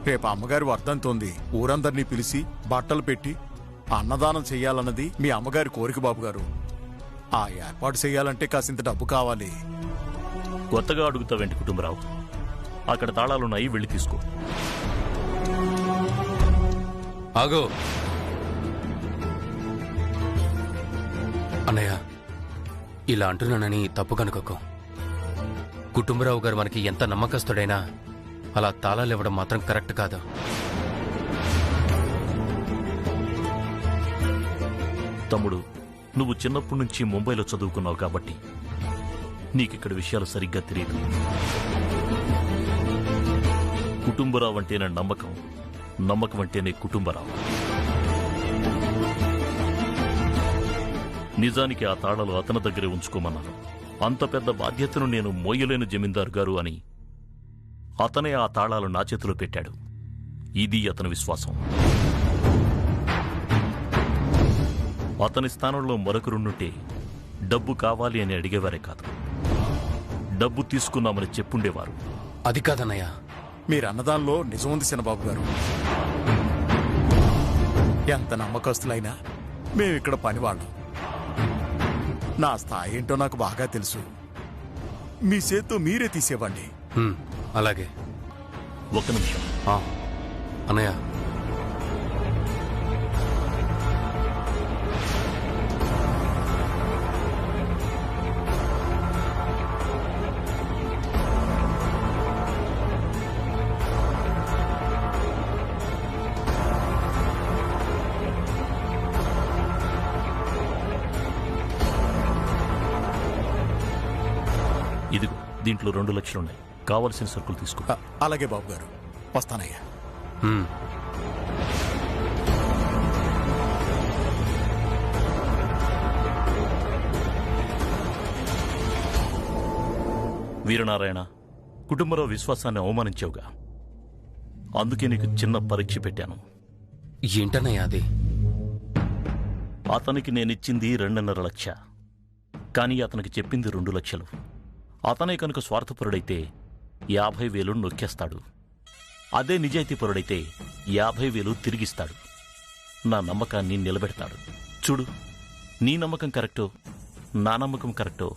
రేపు అమ్మగారి వర్ధంతోంది. ఊరందరినీ పిలిచి బట్టలు పెట్టి అన్నదానం చెయ్యాలన్నది మీ అమ్మగారి కోరిక బాబుగారు. ఆ ఏర్పాటు చెయ్యాలంటే కాసింత డబ్బు కావాలి. కొత్తగా అడుగుతావేంటి కుటుంబరావు? అక్కడ తాళాలున్నాయి, వెళ్ళి తీసుకో. ఆగో అన్నయ్య, ఇలా అంటున్నానని తప్పు కనుకోకు. కుటుంబరావు గారు మనకి ఎంత నమ్మకస్తుడైనా అలా తాళాలు ఇవ్వడం మాత్రం కరెక్ట్ కాదు. తమ్ముడు, నువ్వు చిన్నప్పటి నుంచి ముంబైలో చదువుకున్నావు కాబట్టి నీకిక్కడ విషయాలు సరిగ్గా తెలియదు. కుటుంబరావు అంటేనే నమ్మకం, నమ్మకం అంటేనే కుటుంబరావు. నిజానికి ఆ తాళాలు అతని దగ్గరే ఉంచుకోమన్నాను. అంత పెద్ద బాధ్యతను నేను మోయలేని జమీందారు గారు అని అతనే ఆ తాళాలు నా చేతిలో పెట్టాడు. ఇది అతని విశ్వాసం. అతని స్థానంలో మరొకరుండుంటే డబ్బు కావాలి అని అడిగేవారే కాదు, డబ్బు తీసుకున్నామని చెప్పుండేవారు. అది కాదన్నయ్య, మీరు అన్నదానిలో నిజం ఉంది చిన్నబాబు గారు. ఎంత నమ్మకస్తులైనా మేమిక్కడ పనివాళ్ళం. నా స్థాయి ఏంటో నాకు బాగా తెలుసు. మీ చేత్తో మీరే తీసేవ్వండి. అలాగే. ఒక్క నిమిషం అన్నయ్య. ఇదిగో, దీంట్లో 2 లక్షలున్నాయి. కావలసిన సరుకులు తీసుకో. అలాగే బాబు గారు, వస్తానయ్యా. వీరనారాయణ, కుటుంబరావు విశ్వాసాన్ని అవమానించావుగా, అందుకే నీకు చిన్న పరీక్ష పెట్టాను. ఏంటన్నయ్య అది? అతనికి నేనిచ్చింది 2.5 లక్ష, కానీ అతనికి చెప్పింది 2 లక్షలు. అతనే కనుక స్వార్థపరుడైతే 50,000 నొక్కేస్తాడు. అదే నిజాయితీపరుడైతే 50,000 తిరిగిస్తాడు. నా నమ్మకాన్ని నిలబెడతాడు. చూడు, నీ నమ్మకం కరెక్టో నా నమ్మకం కరెక్టో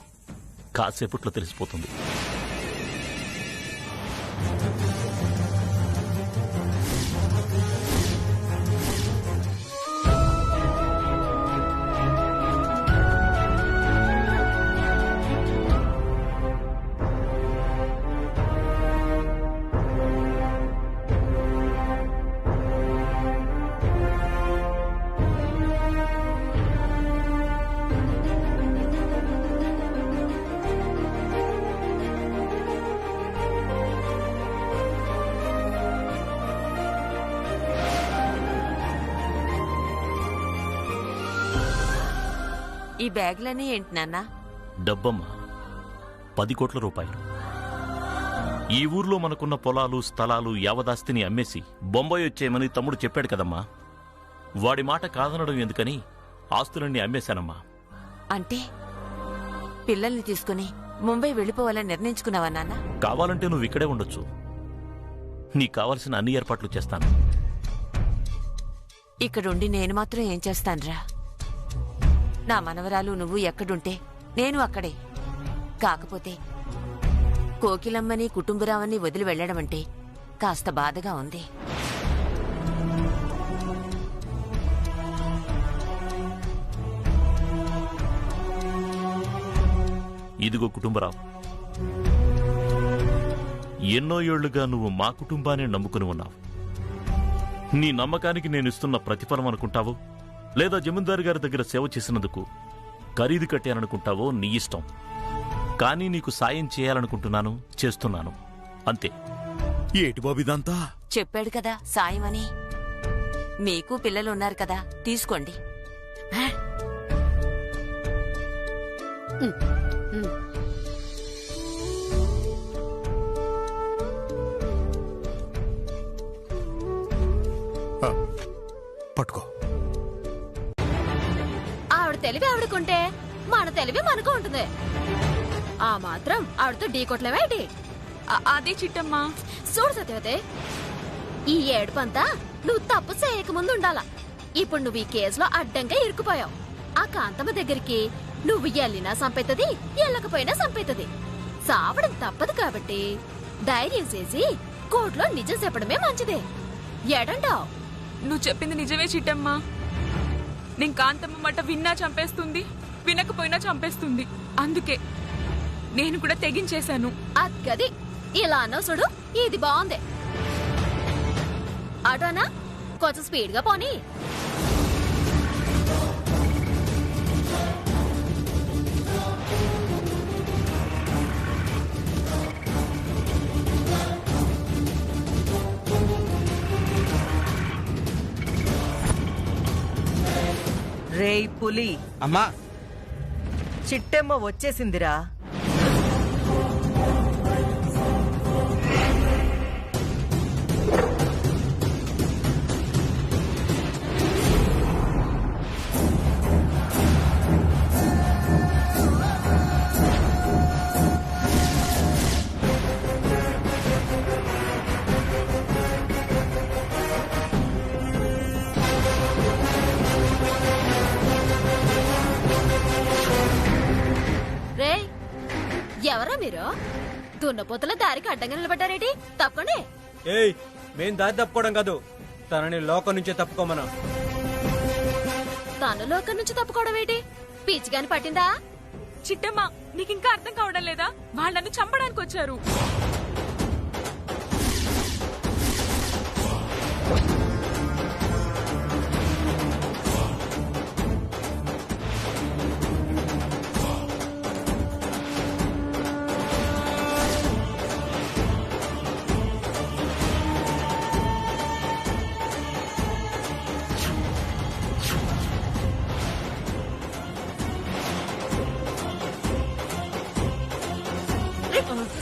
కాసేపట్లో తెలిసిపోతుంది. ఈ బ్యాగులన్నీ ఏంటి నాన్న? డబ్బమ్మ, 10 కోట్ల రూపాయలు. ఈ ఊర్లో మనకున్న పొలాలు, స్థలాలు, యావదాస్తిని అమ్మేసి బొంబాయి వచ్చేయమని తమ్ముడు చెప్పాడు కదమ్మా. వాడి మాట కాదనడం ఎందుకని ఆస్తులన్నీ అమ్మేశానమ్మా. అంటే పిల్లల్ని తీసుకుని ముంబై వెళ్ళిపోవాలని నిర్ణయించుకున్నావా నాన్న? కావాలంటే నువ్వు ఇక్కడే ఉండొచ్చు. నీకు కావలసిన అన్ని ఏర్పాట్లు చేస్తాను. ఇక్కడుండి నేను మాత్రం ఏం చేస్తానురా? నా మనవరాలు నువ్వు ఎక్కడుంటే నేను అక్కడే. కాకపోతే కోకిలమ్మని కుటుంబరావని వదిలి వెళ్లడమంటే కాస్త బాధగా ఉంది. ఇదిగో కుటుంబరావు, ఎన్నో ఏళ్లుగా నువ్వు మా కుటుంబాన్ని నమ్ముకుని ఉన్నావు. నీ నమ్మకానికి నేనిస్తున్న ప్రతిఫలం అనుకుంటావు, లేదా జమీందారు గారి దగ్గర సేవ చేసినందుకు ఖరీదు కట్టాననుకుంటావో నీ ఇష్టం. కానీ నీకు సాయం చేయాలనుకుంటున్నాను, చేస్తున్నాను, అంతే. ఏటి బాబు ఇదంతా? చెప్పాడు కదా సాయమని. మీకు పిల్లలు ఉన్నారు కదా, తీసుకోండి. పట్టుకో. ఆవిడ తెలివి ఆవిడకుంటే మన తెలివి మనకు ఉంటుంది. ఆ మాత్రం ఆవిడతో ఢీ కొట్లవేటి? అదే చిట్టమ్మా. చూడు సత్యవతే, ఈ ఏడుపంతా నువ్వు తప్పు చేయకముందు ఉండాలా. ఇప్పుడు నువ్వు ఈ కేసులో అడ్డంగా ఇరుక్కుపోయావు. ఆ కాంతమ్మ దగ్గరికి నువ్వు ఎల్లినా సంపెత్తది, ఎల్లకపోయినా సంపెత్తది. సావడం తప్పదు కాబట్టి ధైర్యం చేసి కోర్టులో నిజం చెప్పడమే మంచిదే. ఏడంటావు? నువ్వు చెప్పింది నిజమే చిట్టమ్మా. నేను కాంతమ్మ మాట విన్నా చంపేస్తుంది, వినకపోయినా చంపేస్తుంది. అందుకే నేను కూడా తెగించేశాను. అద్గది ఇలా అన్నావు చూడు, ఇది బాగుంది. అటోనా కొంచెం స్పీడ్ గా పోనీ. రేయ్ పులి, అమ్మా చిట్టెమ్మ వచ్చేసిందిరా. రేయ్, ఎవరా మీరు? దున్నపోతుల దారికి అడ్డంగా నిలబడ్డారేటి? తప్పకండి. ఏయ్, మేం దారి తప్పుకోవడం కాదు, తనని లోకం నుంచే తప్పుకోమన్నా. తను లోకం నుంచి తప్పుకోవడం ఏంటి? పిచ్చిగాని పట్టిందా? చిట్టమ్మా, నీకింకా అర్థం కావడం లేదా? వాళ్ళను చంపడానికి వచ్చారు.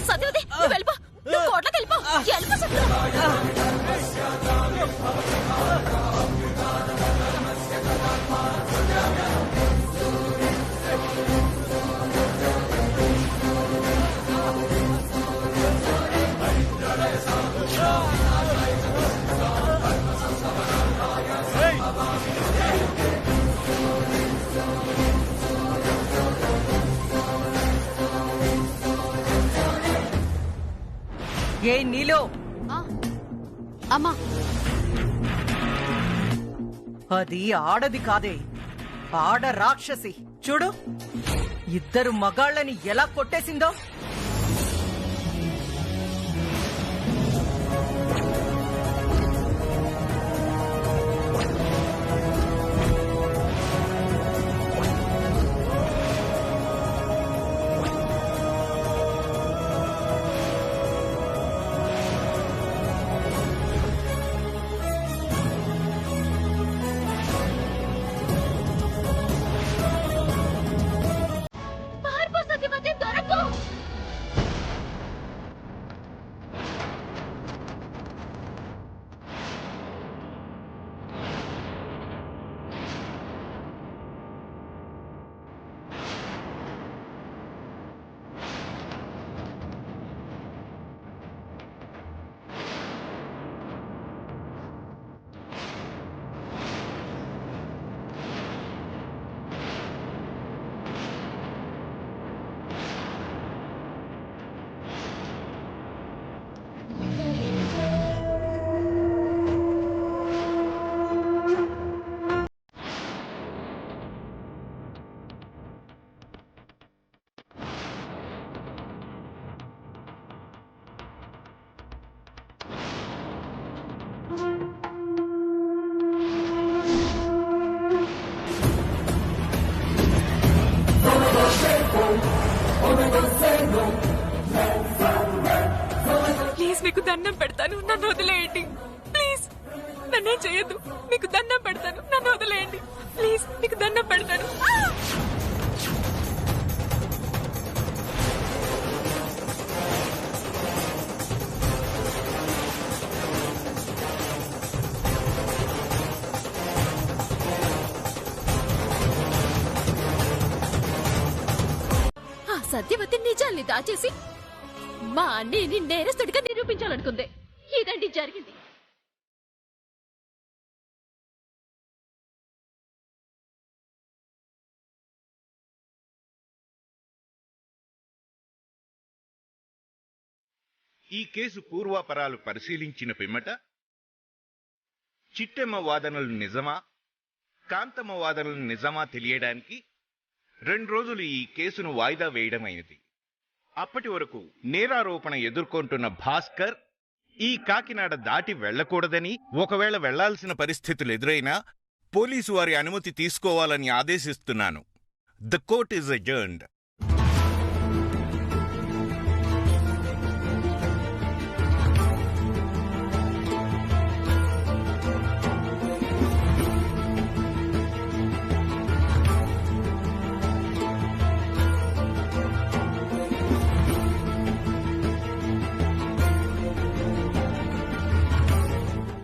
సత్యవతి, నువ్వు వెళ్ళిపో. నువ్వు కోట్లోకి వెళ్ళిపో. వెళ్ళిపో సత్యవతి. ఏ నీలో అమ్మా, అది ఆడది కాదే, ఆడ రాక్షసి. చూడు, ఇద్దరు మగాళ్ళని ఎలా కొట్టేసిందో. పారిపో సత్యవతి, దొరకు. ప్లీజ్ మీకు దండం పెడతాను, నన్ను వదిలేయండి. ప్లీజ్ నన్నేం చేయొద్దు. మీకు దండం పెడతాను, నన్ను వదిలేయండి. ప్లీజ్ మీకు దండం పెడతాను. ఆ సత్యవతి నిజాల్ని దాచేసి మా అన్నయ్యని నేరస్తుడిగా నిరూపించాలనుకుంది. ఇదండి జరిగింది. ఈ కేసు పూర్వాపరాలు పరిశీలించిన పిమ్మట చిట్టెమ్మ వాదనలు నిజమా, కాంతమ్మ వాదనలు నిజమా తెలియడానికి 2 రోజులు ఈ కేసును వాయిదా వేయడమైనది. అప్పటి వరకు నేరారోపణ ఎదుర్కొంటున్న భాస్కర్ ఈ కాకినాడ దాటి వెళ్లకూడదని, ఒకవేళ వెళ్లాల్సిన పరిస్థితులు ఎదురైనా పోలీసు వారి అనుమతి తీసుకోవాలని ఆదేశిస్తున్నాను. The court is adjourned.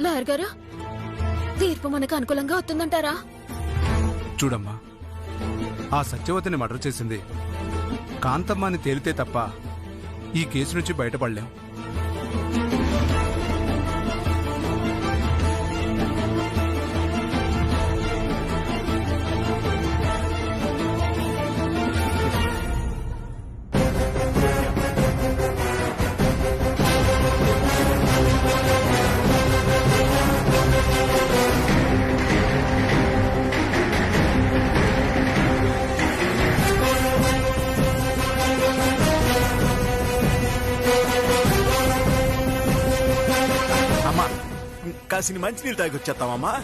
Lawyer గారు, తీర్పు మనకు అనుకూలంగా వస్తుందంటారా? చూడమ్మా, ఆ సత్యవతిని మర్డర్ చేసింది కాంతమ్మ అని తేలితే తప్ప ఈ కేసు నుంచి బయటపడలేం. అమ్మా, కాసిని మంచినీళ్ళు తాగి వచ్చేస్తామమ్మా.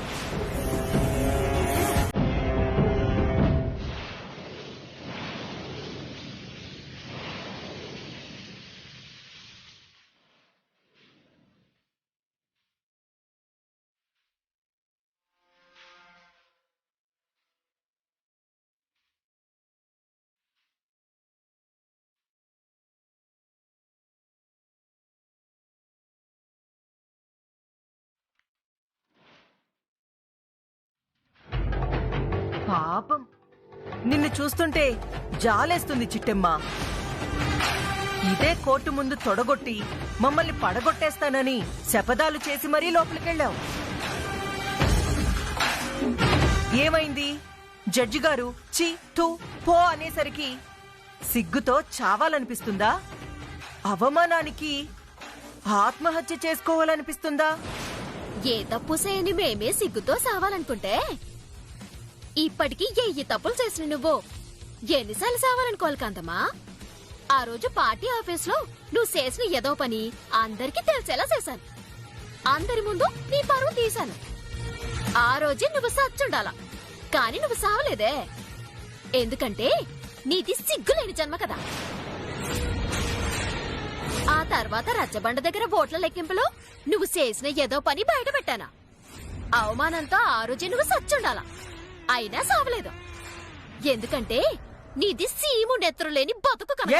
పాపం, నిన్ను చూస్తుంటే జాలేస్తుంది చిట్టెమ్మ. ఇదే కోర్టు ముందు తొడగొట్టి మమ్మల్ని పడగొట్టేస్తానని శపథాలు చేసి మరీ లోపలికెళ్ళావు. ఏమైంది? జడ్జి గారు చి తూ పో అనేసరికి సిగ్గుతో చావాలనిపిస్తుందా? అవమానానికి ఆత్మహత్య చేసుకోవాలనిపిస్తుందా? ఏ తప్పు చేయని మేమే సిగ్గుతో సావాలనుకుంటే ఇప్పటికి 1000 తప్పులు చేసిన నువ్వు ఎన్నిసార్లు సావాలనుకోవాలి కాంతమ్మా? ఆ రోజు పార్టీ ఆఫీస్ లో నువ్వు చేసిన ఏదో పని అందరికీ తెలిసేలా చేశాను. అందరి ముందు నీ పరువు తీశాను. ఆ రోజే నువ్వు సచ్చుండాలా, కానీ నువ్వు సావలేదే. ఎందుకంటే నీది సిగ్గులేని జన్మ కదా. ఆ తర్వాత రచ్చబండ దగ్గర ఓట్ల లెక్కింపులో నువ్వు చేసిన ఏదో పని బయట పెట్టానా? అవమానంతో ఆ రోజే నువ్వు సచ్చుండాలా, అయినా సావలేదు. ఎందుకంటే నీది సీము నెత్తురు లేని బతుకు కనుక.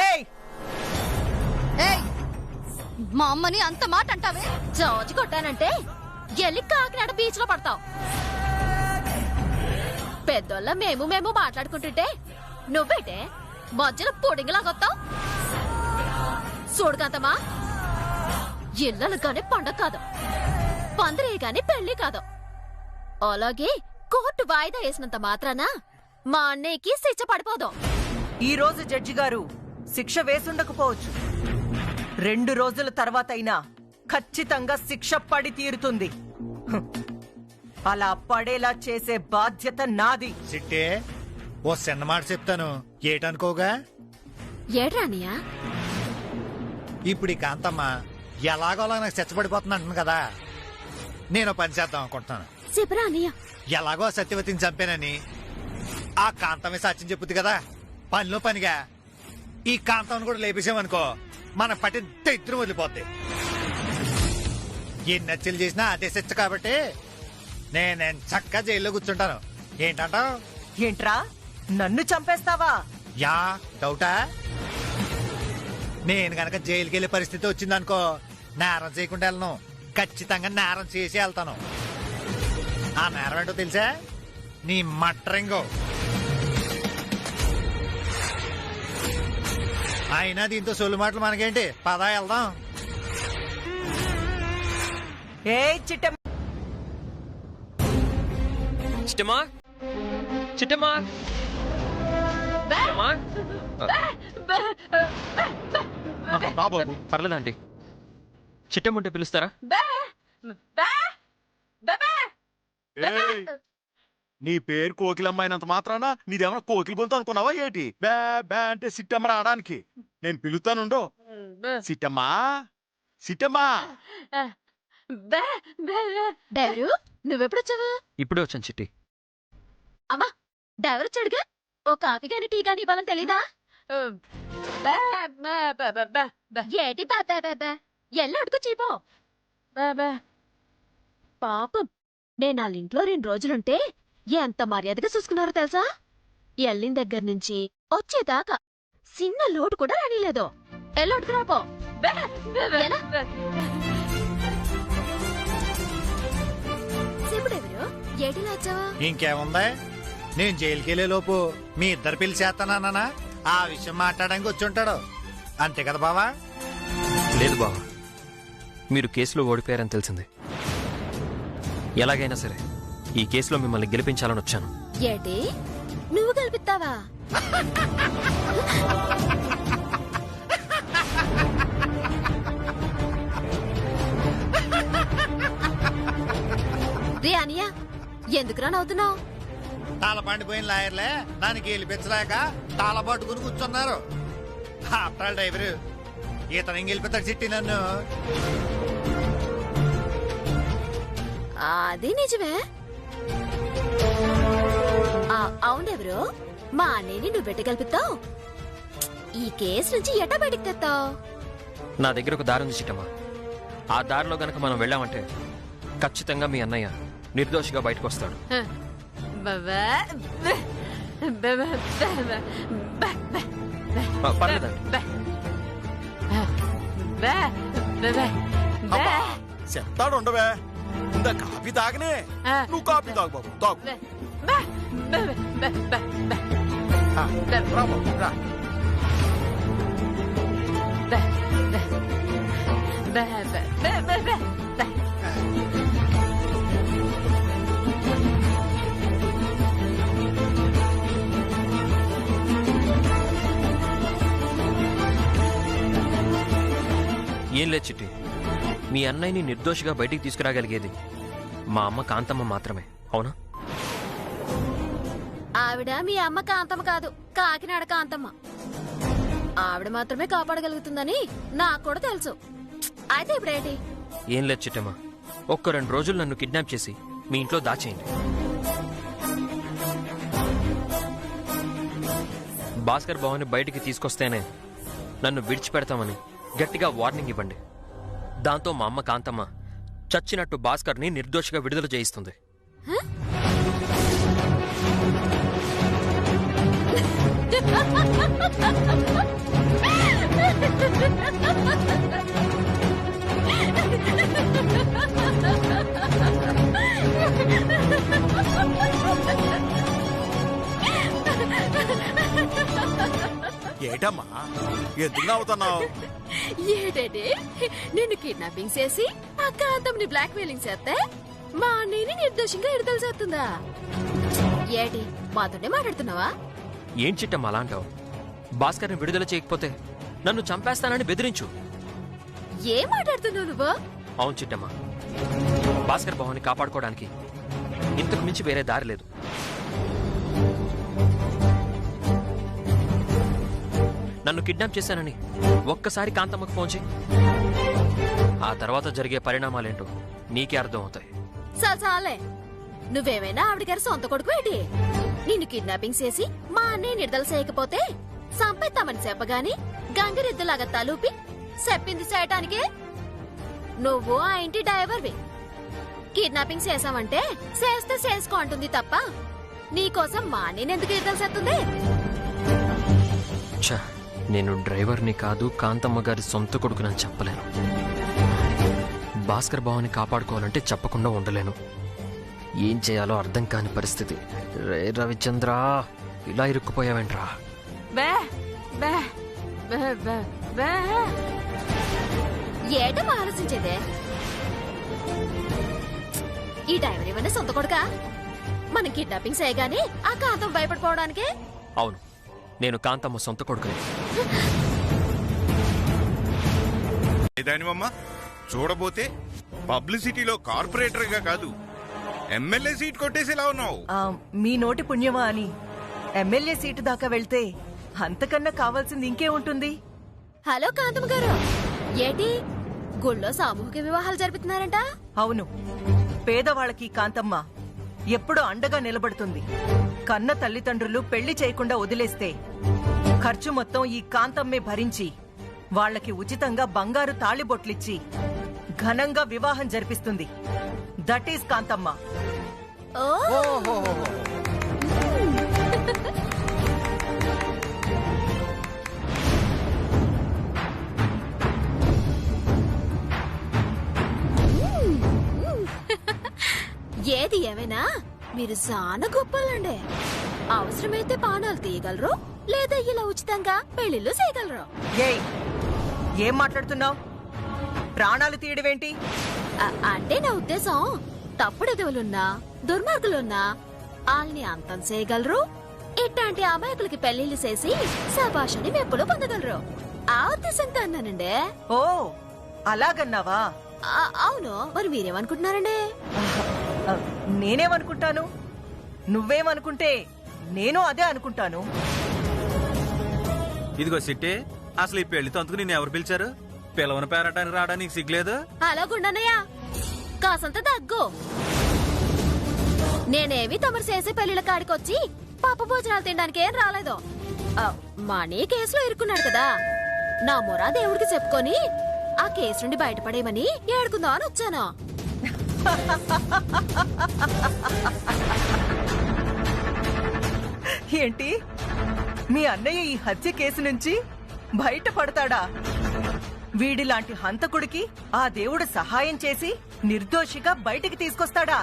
మా అమ్మని అంత మాట అంటావే? జాజి కొట్టానంటే ఎల్లి కాకినాడ బీచ్ లో పడతావు. పెద్దోళ్ళ మేము మాట్లాడుకుంటుంటే నువ్వేటే మధ్యలో పొడింగిలాగొత్తావు. చూడకాంతమ్మా, ఇళ్ళలు గాని పండగ కాదు, పందిరే గాని పెళ్లి కాదు. అలాగే కోర్టు వాయిదా వేసినంత మాత్రాన మా అన్నయ్యకి శిక్ష పడిపోదు. ఈ రోజు జడ్జి గారు శిక్ష వేసుండకపోవచ్చు. 2 రోజుల తర్వాత అయినా ఖచ్చితంగా శిక్ష పడి తీరుతుంది. అలా పడేలా చేసే బాధ్యత నాది. సిట్టే, ఓ చిన్న మాట చెప్తాను, ఏటనుకోగా? ఏడ్రానియా? ఇప్పుడు ఈ కాంతమ్మ ఎలాగోలా నాకు చచ్చబడిపోతుంది అంటుంది కదా, నేను పని చేద్దాం అనుకుంటున్నాను. చెప్పరానియా? ఎలాగో సత్యవతిని చంపానని ఆ కాంతమే సాక్ష్యం చెప్పుద్ది కదా. పనిలో పనిగా ఈ కాంతమ్మను కూడా లేపేసామనుకో, మన పట్టి దరిద్రం వదిలిపోద్ది. ఎన్ని హత్యలు చేసినా అదే శిక్ష కాబట్టి నేను చక్కగా జైల్లో కూర్చుంటాను. ఏంటంటావు? ఏంట్రా, నన్ను చంపేస్తావా? యా, డౌటా? నేను గనక జైలుకి వెళ్లే పరిస్థితి వచ్చిందనుకో, నేరం చేయకుండా వెళ్ళను, ఖచ్చితంగా నేరం చేసి వెళ్తాను. ఆ నేరం ఏంటో తెలుసా? నీ మట్రింగో. అయినా దీంతో సొల్లు మాటలు మనకేంటి, పదా వెళ్దాం. ఏ చిట్టమ్మ, చిట్టమ్మా, చిట్టమ్మా, చిట్టమ్మా. బాబు పర్లేదండి. చిట్టమ్మంటే పిలుస్తారా? ఏయ్, నీ పేరు కోకిలమ్మైనంత మాత్రాన నీదేమన్నా కోకిల గొంతు అనుకున్నావా ఏంటి? బే బే అంటే సిట్టమ్మ రావడానికి నేను పిలుస్తానుండో. సిట్టమ్మా, సిట్టమ్మా. డైవరు నువ్వెప్పుడొచ్చావు? ఇప్పుడే వచ్చాను చిట్టి. అమ్మా డైవర్ వచ్చాడుగా, ఓ కాఫీ గాని టీ గాని ఇవ్వాలని తెలీదా? ఏటి బాబా ఎల్లు అడుగు చీపో. పాపం నేను వాళ్ళ ఇంట్లో 2 రోజులుంటే ఎంత మర్యాదగా చూసుకున్నారో తెలుసా? ఎల్లిన దగ్గర నుంచి వచ్చేదాకా చిన్న లోటు కూడా రానిలేదు. ఎల్లు అడుగురాపో. చెప్పుడెవరు ఏటిలా వచ్చావా? ఇంకేముంది, నేను జైలుకి వెళ్ళే లోపు మీ ఇద్దరు పిలిచేస్తానన్నా ఆ విషయం మాట్లాడడానికి వచ్చి ఉంటాడు. అంతే కదా బావా? లేదు బావా, మీరు కేసులో ఓడిపోయారని తెలిసింది. ఎలాగైనా సరే ఈ కేసులో మిమ్మల్ని గెలిపించాలని వచ్చాను. ఏటి నువ్వు గెలిపిస్తావా? రే అనియా, ఎందుకురా నవ్వుతున్నావు? తాళ పండిపోయిన లాయర్లే దానికి గెలిపించలేక తాళ పట్టుకుని కూర్చున్నారు. ఆఫ్టర్ డ్రైవర్ ఇతను గెలిపిస్తాడు చిట్టి నన్ను. అది నిజమే. అవునెవరు మా అన్నయ్యని నువ్వు పెట్టి కల్పిస్తావు? ఈ కేసు నుంచి ఎట్టా బయటికి తెస్తావు? నా దగ్గర ఒక దారి ఉంది చిట్టమ్మ. ఆ దారిలో గనక మనం వెళ్ళామంటే ఖచ్చితంగా మీ అన్నయ్య నిర్దోషిగా బయటకు వస్తాడు. పర్లేదండి. చెప్తాడు ఉండవే. ఇందా కాఫీ తాగనే. నువ్వు కాఫీ తాగు బాబు, తాగు. రా బాబు, రా. ఏం లేదు చిట్టి, మీ అన్నయ్యని నిర్దోషిగా బయటికి తీసుకురాగలిగేది మా అమ్మ కాంతమ్మ మాత్రమే, అవునా? ఆవిడ మీ అమ్మ కాంతమ్మ కాదు, కాకినాడ కాంతమ్మ. ఆవిడ మాత్రమే కాపాడగలుగుతుందని నాకు కూడా తెలుసు. అయితే ఇప్పుడేంటి? ఏం లేదు చిట్టమ్మ, ఒక్క 2 రోజులు నన్ను కిడ్నాప్ చేసి మీ ఇంట్లో దాచేయండి. భాస్కర్ బావని బయటికి తీసుకొస్తేనే నన్ను విడిచిపెడతామని గట్టిగా వార్నింగ్ ఇవ్వండి. దాంతో మా అమ్మ కాంతమ్మ చచ్చినట్టు భాస్కర్ని నిర్దోషిగా విడుదల చేయిస్తుంది. ఏటమ్మా ఎందుకు నవ్వుతున్నావు? ఏటండి నిన్ను కిడ్నాపింగ్ చేసి ఆ కాంతమ్ని బ్లాక్ మెయిలింగ్ చేస్తే మా అన్నయ్యని నిర్దోషంగా విడుదల చేస్తుందా? ఏటి మాతోనే మాట్లాడుతున్నావా? ఏం చిట్టమ్మ అలా అంటావు? భాస్కర్ని విడుదల చేయకపోతే నన్ను చంపేస్తానని బెదిరించు. ఏం మాట్లాడుతున్నావు నువ్వు? అవును చిట్టమ్మ, భాస్కర్ బావని కాపాడుకోవడానికి ఇంతకు మించి వేరే దారి లేదు. నన్ను కిడ్నాప్ చేశానని ఒక్కసారి కాంతమ్మకు ఫోన్ చేయి. ఆ తర్వాత జరిగే పరిణామాలేంటో నీకే అర్థం అవుతాయి. చాలే, నువ్వేమైనా ఆవిడ గారి సొంత కొడుకు ఏంటి? నిన్ను కిడ్నాపింగ్ చేసి మా అన్నయ్య నిర్దల చేయకపోతే సంపేస్తామని చెప్పగాని గంగిరెద్దులాగా తలూపి చెప్పింది చేయటానికే నువ్వు ఆ ఇంటి డ్రైవర్వి. కిడ్నాపింగ్ చేసావంటే చేస్తే చేసుకో అంటుంది తప్ప నీకోసం మా అన్నయ్యని ఎందుకు నిర్దల చేస్తుంది? నేను డ్రైవర్ని కాదు, కాంతమ్మ గారి సొంత కొడుకునని చెప్పలేను. భాస్కర్ బావని కాపాడుకోవాలంటే చెప్పకుండా ఉండలేను. ఏం చేయాలో అర్థం కాని పరిస్థితి. రే రవిచంద్ర, ఇలా ఇరుక్కుపోయావేంట్రా? ఏటమ్మా ఆలోచించేదే? ఈ డ్రైవర్ ఏమన్నా సొంత కొడుకా? మనం కిడ్నాపింగ్ చేయగానే ఆ కాంతం భయపడిపోవడానికి? అవును, నేను కాంతమ్మ సొంత కొడుకునే. ఇదానివమ్మా చూడబోతే పబ్లిసిటీలో కార్పొరేటర్ గా కాదు ఎమ్మెల్యే సీట్ కొట్టేసేలా ఉన్నావు. మీ నోటి పుణ్యమా అని ఎమ్మెల్యే సీటు దాకా వెళ్తే అంతకన్నా కావాల్సింది ఇంకే ఉంటుంది. హలో కాంతమ్మ గారు, ఏటి గుళ్ళో సామూహిక వివాహాలు జరుపుతున్నారంట? అవును, పేదవాళ్ళకి కాంతమ్మ ఎప్పుడూ అండగా నిలబడుతుంది. కన్న తల్లిదండ్రులు పెళ్లి చేయకుండా వదిలేస్తే ఖర్చు మొత్తం ఈ కాంతమ్మే భరించి వాళ్ళకి ఉచితంగా బంగారు తాళిబొట్లిచ్చి ఘనంగా వివాహం జరిపిస్తుంది. That is Kanthamma. ఏది ఏమైనా మీరు చాలా గొప్పలండి. అవసరమైతే పానాలు తీయగలరు, లేదా ఇలా ఉచితంగా పెళ్లిళ్ళు చేయగలరు. ఏం మాట్లాడుతున్నావు? ప్రాణాలు తీయడమేంటి? అంటే నా ఉద్దేశం, తప్పుడు ఎదవలున్నా దుర్మార్గులున్నా వాళ్ళని అంతం చేయగలరు, ఇట్లాంటి అమాయకులకి పెళ్లిళ్ళు చేసి శభాషని మెప్పులు పొందగలరు. ఆ ఉద్దేశంతో అన్నానండి. ఓ అలాగన్నావా? అవును, మరి మీరేమనుకుంటున్నారండి? నేనేమనుకుంటాను? నువ్వేమనుకుంటే నేను అదే అనుకుంటాను. ఇదిగో సిట్టి, అసలు ఈ పెళ్లి తంతుకు నేను ఎవరు పిలిచారు? పిలవని పేరటానికి రావడానికి సిగ్గులేదు? అలాగుండనయ్యా, కాసంత దగ్గు. నేనేమి తమరు చేసే పెళ్లిళ్ళ కాడికొచ్చి పాప భోజనాలు తినడానికి ఏం రాలేదు. మనీ కేసులో ఇరుక్కున్నాడు కదా, నా మొరా దేవుడికి చెప్పుకొని ఆ కేసు నుండి బయటపడేయమని ఏడుకుందాం అని వచ్చాను. ఏంటి, మీ అన్నయ్య ఈ హత్య కేసు నుంచి బయటపడతాడా? వీడిలాంటి హంతకుడికి ఆ దేవుడు సహాయం చేసి నిర్దోషిగా బయటికి తీసుకొస్తాడా?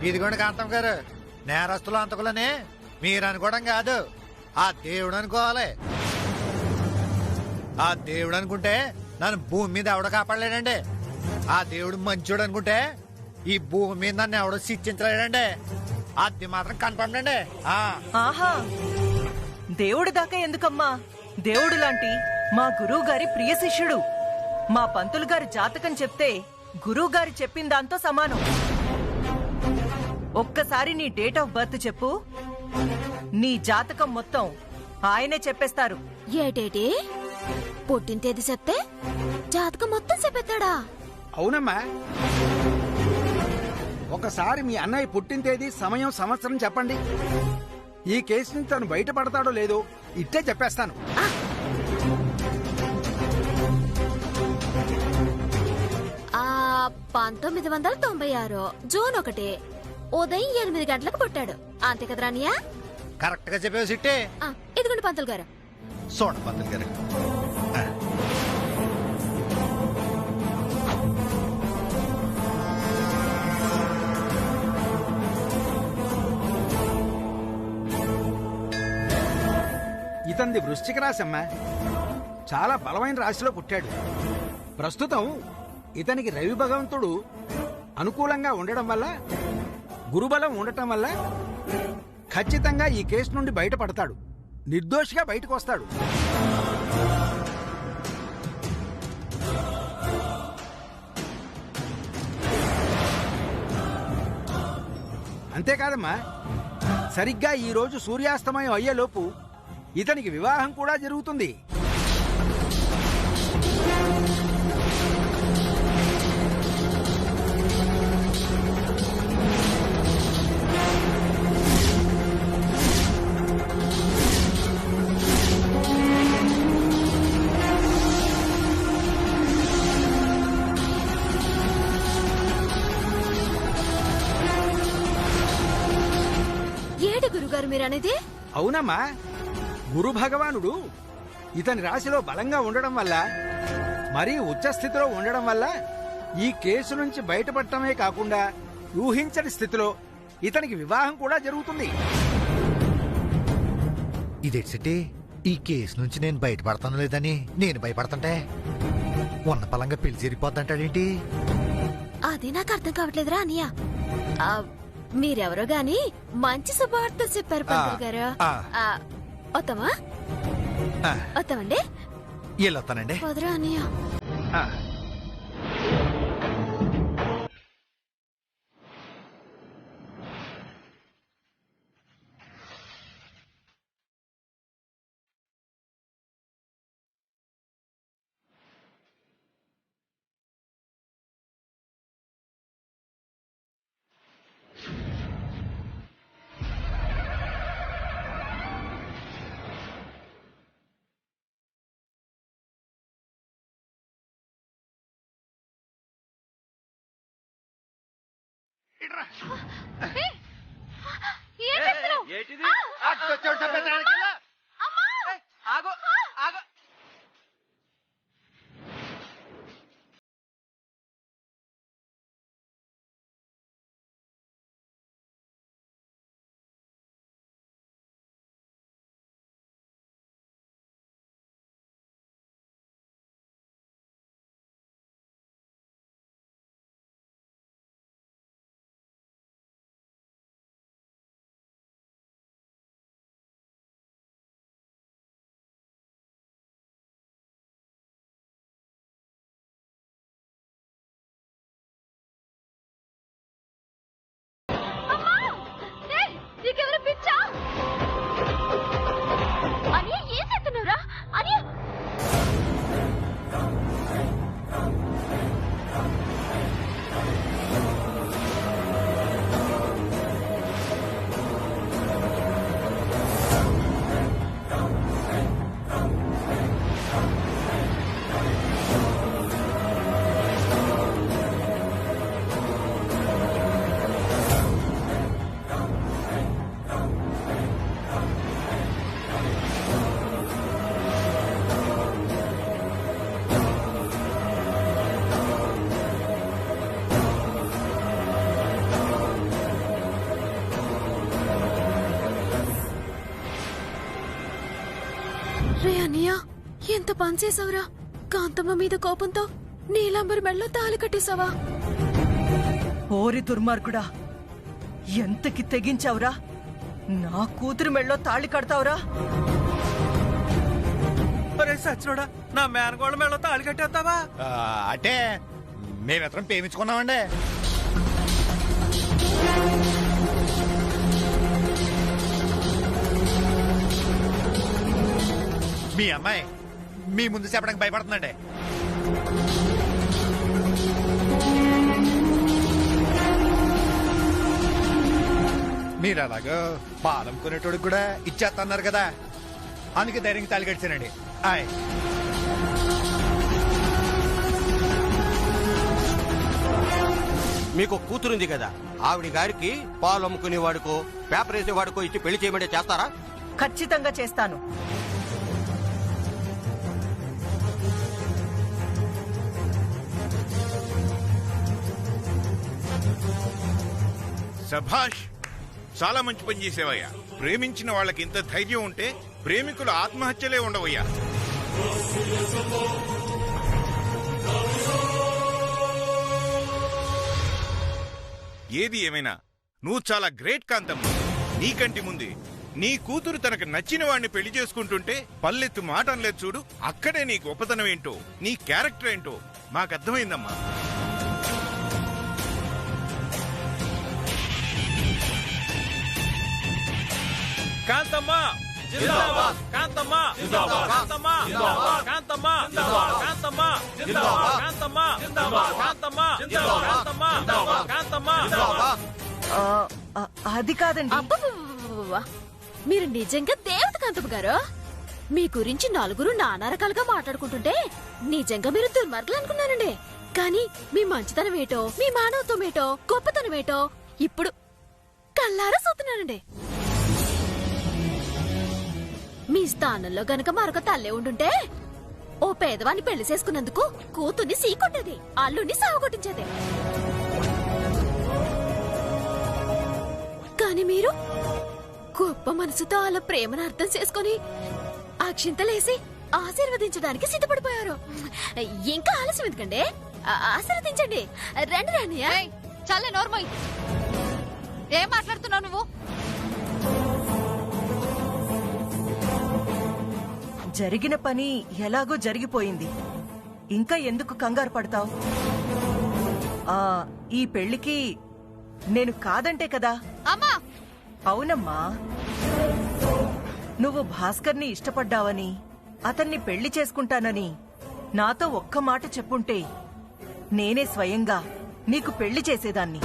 ఇదిగోండి కాంతమ్మ గారు, నేరస్తులు హంతకులని మీరు అనుకోవడం కాదు, ఆ దేవుడు అనుకోవాలి. ఆ దేవుడు అనుకుంటే నన్ను భూమి మీద ఎవడో కాపాడలేడండి. ఆ దేవుడు మంచోడు అనుకుంటే ఈ భూమి మీద నన్ను ఎవడో శిక్షించలేడండి. అది మాత్రం కన్ఫర్మ్ అండి. ఆహా, దేవుడి దాకా ఎందుకమ్మా? దేవుడు లాంటి మా గురువు గారి ప్రియ శిష్యుడు. మా పంతులు గారి జాతకం చెప్తే గురువు గారి చెప్పిన దాంతో సమానం. ఒక్కసారి నీ డేట్ ఆఫ్ బర్త్ చెప్పు, నీ జాతకం మొత్తం ఆయనే చెప్పేస్తారు. ఏటేటి పుట్టిన తేదీ చెప్తే జాతకం మొత్తం చెప్పేస్తాడా? అవునమ్మా, ఒకసారి మీ అన్నయ్య పుట్టిన తేదీ, సమయం, సంవత్సరం చెప్పండి. ఈ కేసు నుంచి తను బయటపడతాడో లేదో ఇట్టే చెప్పేస్తాను. 1996 జూన్ 1 ఉదయం 8 గంటలకు పుట్టాడు. అంతే కదరా అన్నయ్య? కరెక్ట్ గా చెప్పేసి సిట్టే. ఇదిగోండి పంతులు గారు. చూడండి పంతులు గారు, ఇతంది వృశ్చిక రాశి అమ్మా. చాలా బలమైన రాశిలో పుట్టాడు. ప్రస్తుతం ఇతనికి రవి భగవంతుడు అనుకూలంగా ఉండడం వల్ల, గురుబలం ఉండటం వల్ల ఖచ్చితంగా ఈ కేసు నుండి బయటపడతాడు. నిర్దోషిగా బయటకు వస్తాడు. అంతేకాదమ్మా, సరిగ్గా ఈ రోజు సూర్యాస్తమయం అయ్యేలోపు ఇతనికి వివాహం కూడా జరుగుతుంది. ఏడు గురుగారు మీరనేది? అవునమ్మా, గురు భగవానుడు ఇతని రాశిలో బలంగా ఉండడం వల్ల, మరీ ఉచ్చస్థితిలో ఉండడం వల్ల ఈ కేసు నుంచి బయటపడటమే కాకుండా ఊహించని స్థితిలో ఇతనికి వివాహం కూడా జరుగుతుంది. ఇదేంటి, ఈ కేసు నుంచి నేను బయటపడతాను లేదని నేను భయపడతాంటే ఉన్న పలంగా పెళ్లి జరిగిపోద్దంటాడేంటి? అది నాకు అర్థం కావట్లేదురా అనియా. మీరెవరో గాని మంచి శుభవార్త చెప్పారు పంతులు గారు. వస్తామా? వస్తామండి. వెళ్ళొస్తానండి. వదరా అన్నయ్య. నీకెవరు పిచ్చా? అని ఏం చేస్తున్నావురా? అని రే అన్నయ్య, ఎంత పని చేసావురా? కాంతమ్మ మీద కోపంతో నీలాంబరి మెడలో తాళి కట్టేశావా? ఓరి దుర్మార్గుడా, ఎంతకి తెగించావురా? నా కూతురు మెళ్ళో తాళి కడతావురా? అరే సచ్చినోడా, నా మేనగోళ్ళ మెళ్ళో తాళి కట్టేస్తావా? అంటే మేమిద్దరం ప్రేమించుకున్నామండి. మీ అమ్మాయి మీ ముందు చెప్పడానికి భయపడుతుందండి. మీరు అలాగా పాలం కొనేటోడికి కూడా ఇచ్చేస్తున్నారు కదా, అందుకే ధైర్యంగా తాళి కట్టానండి. ఆయ్ మీకు కూతురుంది కదా, ఆవిడ గారికి పాలు అమ్ముకునే వాడుకో పేపర్ వేసే వాడుకో ఇచ్చి పెళ్లి చేయమంటే చేస్తారా? ఖచ్చితంగా చేస్తాను. సభాష్, చాలా మంచి పని చేసేవయ్యా. ప్రేమించిన వాళ్ళకి ఇంత ధైర్యం ఉంటే ప్రేమికులు ఆత్మహత్యలే ఉండవయ్యా. ఏది ఏమైనా నువ్వు చాలా గ్రేట్ కాంతమ్మ. నీకంటి ముందే నీ కూతురు తనకు నచ్చిన వాడిని పెళ్లి చేసుకుంటుంటే పల్లెత్తు మాట అనలేదు చూడు. అక్కడే నీ గొప్పతనం ఏంటో, నీ క్యారెక్టర్ ఏంటో మాకు అర్థమైందమ్మా. కాంతమ్మ జిందాబాద్, కాంతమ్మ జిందాబాద్, కాంతమ్మ జిందాబాద్, కాంతమ్మ జిందాబాద్, కాంతమ్మ జిందాబాద్, కాంతమ్మ జిందాబాద్, కాంతమ్మ జిందాబాద్, కాంతమ్మ జిందాబాద్, కాంతమ్మ జిందాబాద్. అది కాదండి. అబ్బబ్బబ్బబ్బబ్బ! మీరు నిజంగా దేవత కాంతమ్మ గారు. మీ గురించి నలుగురు నానా రకాలుగా మాట్లాడుకుంటుంటే నిజంగా మీరు దుర్మార్గులు అనుకున్నానండి. కానీ మీ మంచితనం ఏటో, మీ మానవత్వం ఏటో, గొప్పతనం ఏటో ఇప్పుడు కళ్ళారా చూస్తున్నానండి. మీ స్థానంలో గనక మరొక తల్లే ఉండుంటే ఓ పేదవాన్ని పెళ్లి చేసుకున్నందుకు కూతుర్ని సీకొట్టేది, అల్లుని సావగొట్టించేది. కాని మీరు గొప్ప మనసుతో అలా ప్రేమను అర్థం చేసుకుని అక్షింతలేసి ఆశీర్వదించడానికి సిద్ధపడిపోయారు. ఇంకా ఆలస్యం ఎందుకండి? ఆశీర్వదించండి. రండి రానియా. చాలే నోర్మల్. ఏం మాట్లాడుతున్నావు నువ్వు? జరిగిన పని ఎలాగో జరిగిపోయింది. ఇంకా ఎందుకు కంగారు పడతావు? ఈ పెళ్లికి నేను కాదంటే కదా. అమ్మా అవునమ్మా, నువ్వు భాస్కర్ని ఇష్టపడ్డావని, అతన్ని పెళ్లి చేసుకుంటానని నాతో ఒక్క మాట చెప్పుంటే నేనే స్వయంగా నీకు పెళ్లి చేసేదాన్ని.